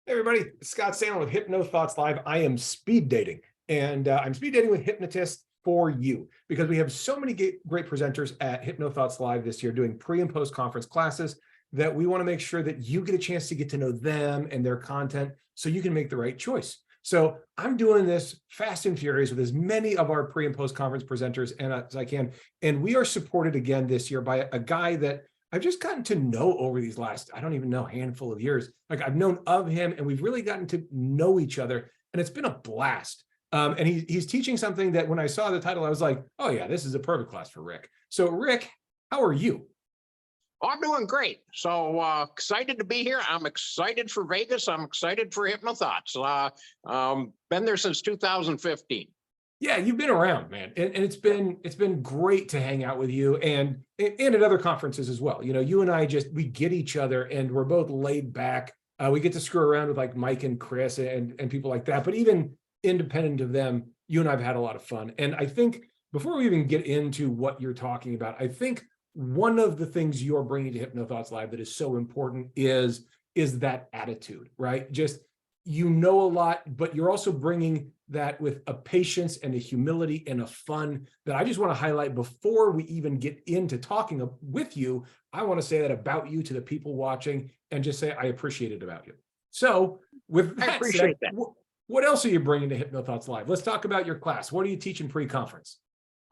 Hey everybody, it's Scott Sandler with HypnoThoughts Live. I am speed dating, and I'm speed dating with hypnotists for you because we have so many great presenters at HypnoThoughts Live this year doing pre and post conference classes that we want to make sure that you get a chance to get to know them and their content so you can make the right choice. So I'm doing this fast and furious with as many of our pre and post conference presenters as I can, and we are supported again this year by a guy that I've just gotten to know over these last, I don't even know, handful of years. Like I've known of him and we've really gotten to know each other and it's been a blast. And he's teaching something that when I saw the title, I was like, oh yeah, this is a perfect class for Rick. So Rick, how are you? Oh, I'm doing great. So excited to be here. I'm excited for Vegas. I'm excited for HypnoThoughts. Been there since 2015. Yeah, you've been around, man, and it's been great to hang out with you and at other conferences as well. You know, you and I we get each other, and we're both laid back. We get to screw around with like Mike and Chris and people like that. But even independent of them, you and I've had a lot of fun. And I think before we even get into what you're talking about, I think one of the things you're bringing to HypnoThoughts Live that is so important is that attitude, right? Just you know a lot, but you're also bringing that with a patience and a humility and a fun that I just want to highlight before we even get into talking with you. I want to say that about you to the people watching and just say I appreciate it about you. So with I that said, appreciate that. what else are you bringing to HypnoThoughts Live? Let's talk about your class. What are you teaching pre-conference?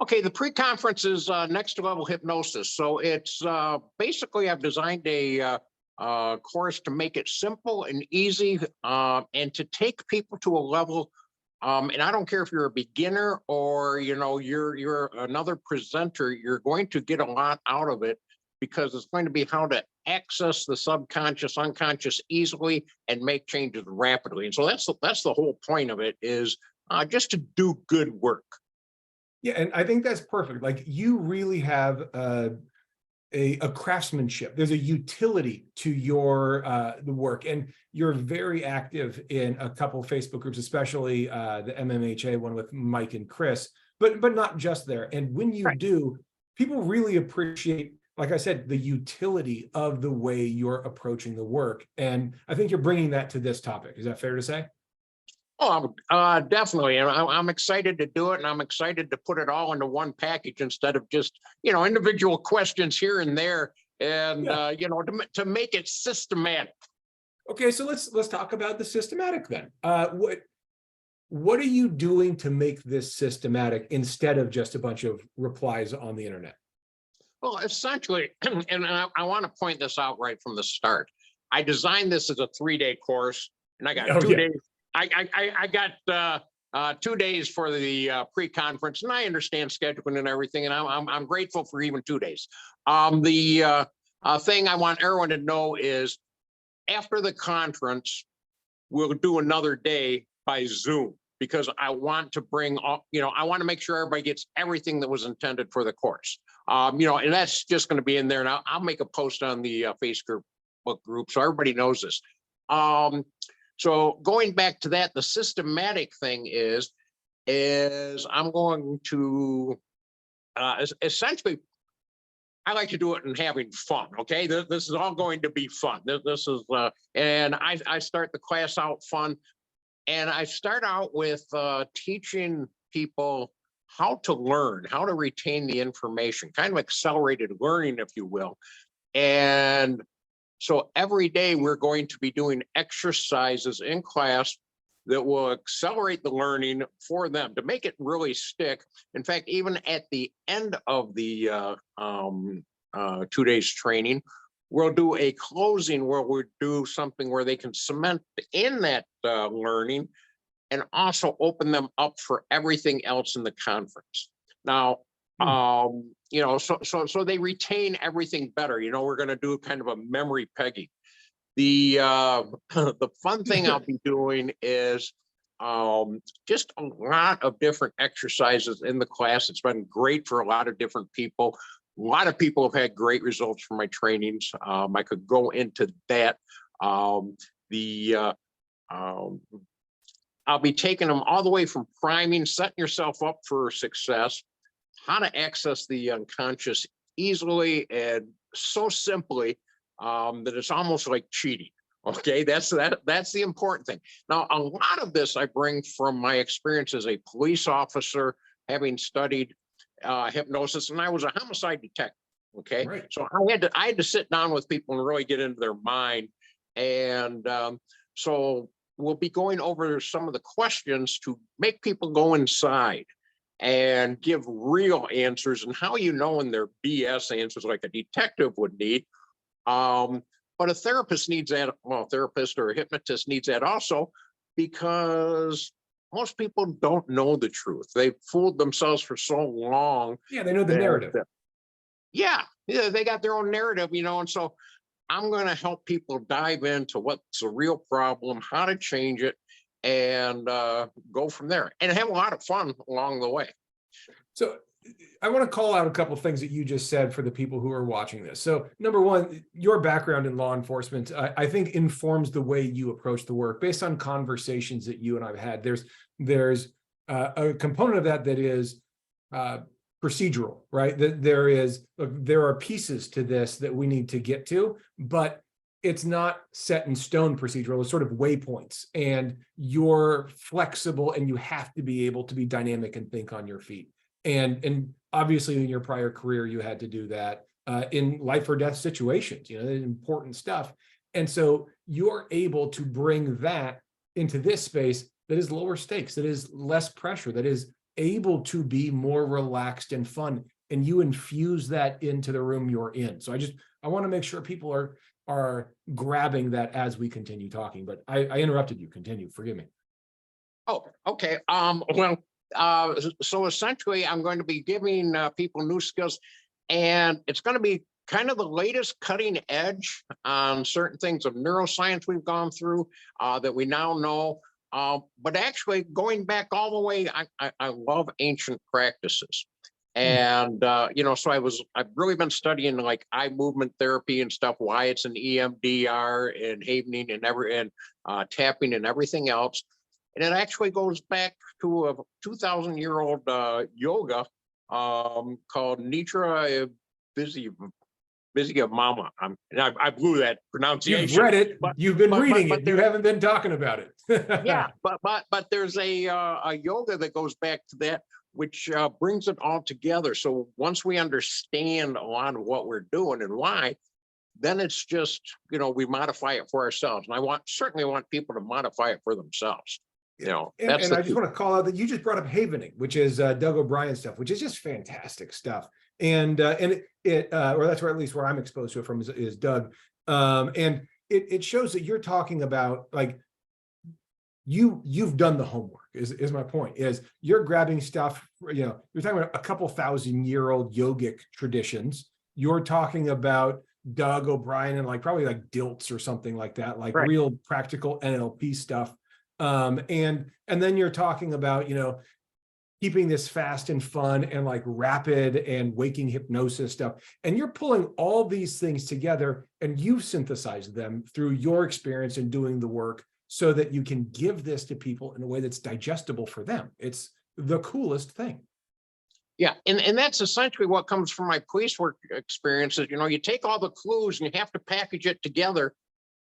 Okay, the pre-conference is next level hypnosis. So it's basically I've designed a course to make it simple and easy and to take people to a level. And I don't care if you're a beginner or you're another presenter, you're going to get a lot out of it because it's going to be how to access the subconscious, unconscious easily and make changes rapidly. And so that's the whole point of it is just to do good work. Yeah, and I think that's perfect. Like you really have a craftsmanship. There's a utility to your the work, and you're very active in a couple of Facebook groups, especially the MMHA one with Mike and Chris, but not just there. And when you Right. do, people really appreciate, like I said, the utility of the way you're approaching the work. And I think you're bringing that to this topic. Is that fair to say? Oh, definitely. And I'm excited to do it. And I'm excited to put it all into one package instead of just, individual questions here and there and, Yeah. to make it systematic. Okay, so let's talk about the systematic then. What are you doing to make this systematic instead of just a bunch of replies on the internet? Well, essentially, and I want to point this out right from the start. I designed this as a 3-day course and I got Oh, 2 yeah. days. I got 2 days for the pre-conference, and I understand scheduling and everything, and I'm grateful for even 2 days. The thing I want everyone to know is after the conference, we'll do another day by Zoom because I want to bring all, I want to make sure everybody gets everything that was intended for the course. And that's just going to be in there, and I'll make a post on the Facebook group so everybody knows this. So going back to that, the systematic thing is I'm going to essentially, I like to do it and having fun. Okay, this is all going to be fun. This is, and I start the class out fun, and I start out with teaching people how to learn, how to retain the information, kind of accelerated learning, if you will, and so every day we're going to be doing exercises in class that will accelerate the learning for them to make it really stick. In fact, even at the end of the 2 days training, we'll do a closing where we'll do something where they can cement in that learning and also open them up for everything else in the conference. Now, so they retain everything better. We're going to do kind of a memory pegging. The the fun thing I'll be doing is just a lot of different exercises in the class. It's been great for a lot of different people. A lot of people have had great results from my trainings. I could go into that. I'll be taking them all the way from priming, setting yourself up for success, how to access the unconscious easily and so simply that it's almost like cheating. Okay, that's the important thing. Now, a lot of this I bring from my experience as a police officer, having studied hypnosis, and I was a homicide detective. Okay, Right. so I had to sit down with people and really get into their mind, and so we'll be going over some of the questions to make people go inside and give real answers, and how you know when they're BS answers like a detective would need. But a therapist needs that. Well, a therapist or a hypnotist needs that also, because most people don't know the truth. They've fooled themselves for so long. Yeah, they know the narrative. Yeah, they got their own narrative, and so I'm going to help people dive into what's the real problem, how to change it, and go from there, and have a lot of fun along the way. So I want to call out a couple of things that you just said for the people who are watching this. So number one, your background in law enforcement, I think informs the way you approach the work based on conversations that you and I've had. There's a component of that is procedural, right? That there are pieces to this that we need to get to, but it's not set in stone procedural. It's sort of waypoints, and you're flexible, and you have to be able to be dynamic and think on your feet. And obviously in your prior career, you had to do that in life or death situations, important stuff. And so you're able to bring that into this space that is lower stakes, that is less pressure, that is able to be more relaxed and fun. And you infuse that into the room you're in. So I want to make sure people are grabbing that as we continue talking, but I interrupted you. Continue. Forgive me. Oh, okay. So essentially, I'm going to be giving people new skills, and it's going to be kind of the latest cutting edge on certain things of neuroscience we've gone through that we now know. But actually, going back all the way, I love ancient practices. And so I've really been studying like eye movement therapy and stuff, why it's an EMDR and havening and tapping and everything else. And it actually goes back to a 2,000-year-old yoga called Nitra Mama. I blew that pronunciation. You've read it. You've been reading it. You haven't been talking about it. Yeah, but there's a yoga that goes back to that, which brings it all together. So once we understand a lot of what we're doing and why, then it's just we modify it for ourselves. And certainly want people to modify it for themselves. And I just want to call out that you just brought up havening, which is Doug O'Brien stuff, which is just fantastic stuff. And or that's where at least where I'm exposed to it from is Doug. And it shows that you're talking about like you've done the homework is my point. Is you're grabbing stuff, you're talking about a couple 1,000-year-old yogic traditions. You're talking about Doug O'Brien and probably like DILTs or something like that, like right. Real practical NLP stuff. And then you're talking about, keeping this fast and fun and like rapid and waking hypnosis stuff. And you're pulling all these things together, and you've synthesized them through your experience in doing the work so that you can give this to people in a way that's digestible for them. It's the coolest thing. Yeah, and that's essentially what comes from my police work experiences. You take all the clues and you have to package it together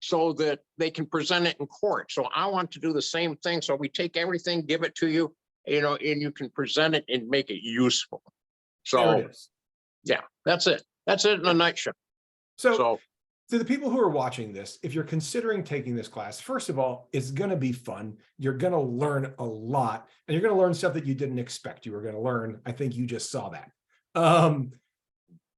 so that they can present it in court. So I want to do the same thing. So we take everything, give it to you, and you can present it and make it useful. So yeah, that's it. That's it in a nutshell. So to the people who are watching this, if you're considering taking this class, first of all, it's going to be fun. You're going to learn a lot, and you're going to learn stuff that you didn't expect you were going to learn. I think you just saw that.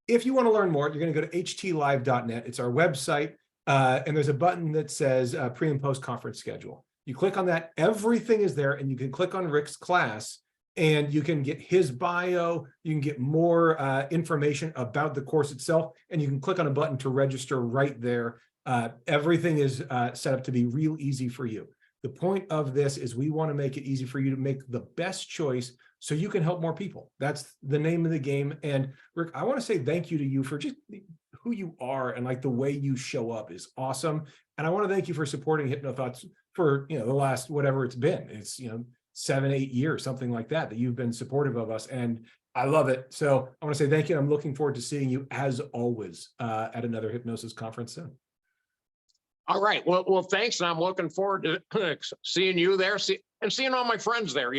If you want to learn more, you're going to go to htlive.net. It's our website. And there's a button that says pre and post conference schedule. You click on that, everything is there, and you can click on Rick's class and you can get his bio, you can get more information about the course itself, and you can click on a button to register right there. Everything is set up to be real easy for you. The point of this is we want to make it easy for you to make the best choice so you can help more people. That's the name of the game. And Rick, I want to say thank you to you for just who you are, and like the way you show up is awesome. And I want to thank you for supporting HypnoThoughts for the last whatever it's been. It's 7, 8 years, something like that you've been supportive of us, and I love it. So I want to say thank you. I'm looking forward to seeing you as always at another hypnosis conference soon. All right. Well, thanks. And I'm looking forward to seeing you there, and seeing all my friends there.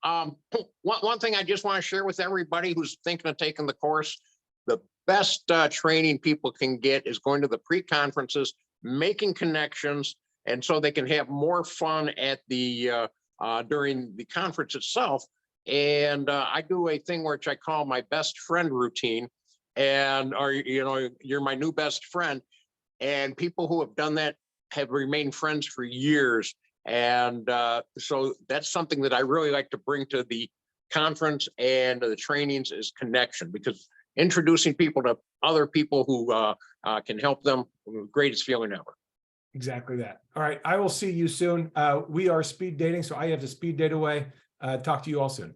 One thing I just want to share with everybody who's thinking of taking the course, the best training people can get is going to the pre-conferences, making connections, and so they can have more fun at the during the conference itself. And I do a thing which I call my best friend routine, and you're my new best friend. And people who have done that have remained friends for years. And so that's something that I really like to bring to the conference and the trainings is connection, because introducing people to other people who can help them, greatest feeling ever. Exactly that. All right. I will see you soon. We are speed dating, so I have to speed date away. Talk to you all soon.